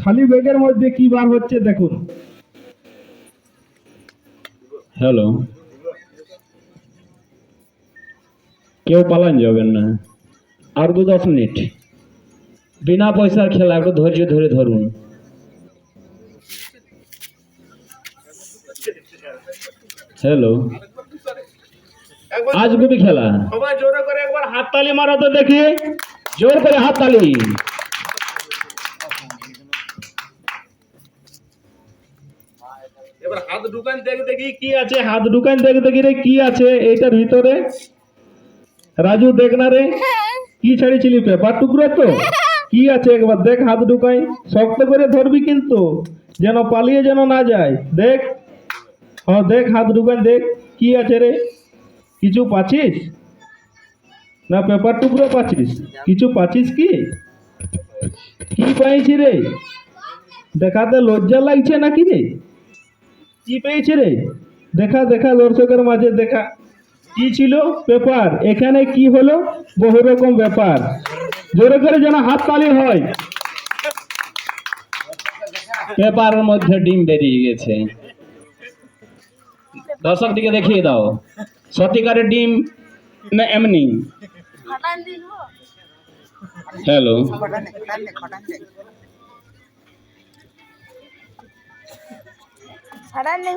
খালি ব্যাগের মধ্যে কি বার হচ্ছে দেখুন। হ্যালো, কেউ পালান যাবেন না, আর 2-10 মিনিট, বিনা পয়সার খেলা, একটু ধৈর্য ধরে ধরুন। হ্যালো, আজগুবি খেলা, সবাই জোরে করে একবার হাততালি মারো তো দেখি, জোর করে হাততালি। এবার হাত ঢুকান দেখে দেখি কি আছে, হাত ঢুকান দেখে দেখি রে কি আছে এইটার ভিতরে। রাজু দেখ না রে, কি ছাড়িয়েছিলি, পেপার টুকরো তো? কি আছে একবার দেখ, হাত ঢুকাই, শক্ত করে ধরবি কিন্তু, যেন পালিয়ে যেন না যায়। দেখ, হ্যাঁ দেখ, হাত ঢুকান দেখ, কি আছে রে? কিছু পাচ্ছিস না? পেপার টুকরো পাচ্ছিস? কিছু পাচ্ছিস কি? কি পাইছি রে? দেখাতে লজ্জা লাগছে নাকি রে? কি পেয়েছে রে? দেখা দেখা, দর্শকের মাঝে দেখা। কি ছিল? পেপার। এখানে কি হলো? বহু রকম ব্যাপার। জোরে করে যেন হাত তালি হয়। পেপারের মধ্যে ডিম বেরিয়ে গেছে। দর্শক দিকে দেখিয়ে দাও, সত্যিকারের ডিম না এমনি? হ্যালো, ছাড়া নেই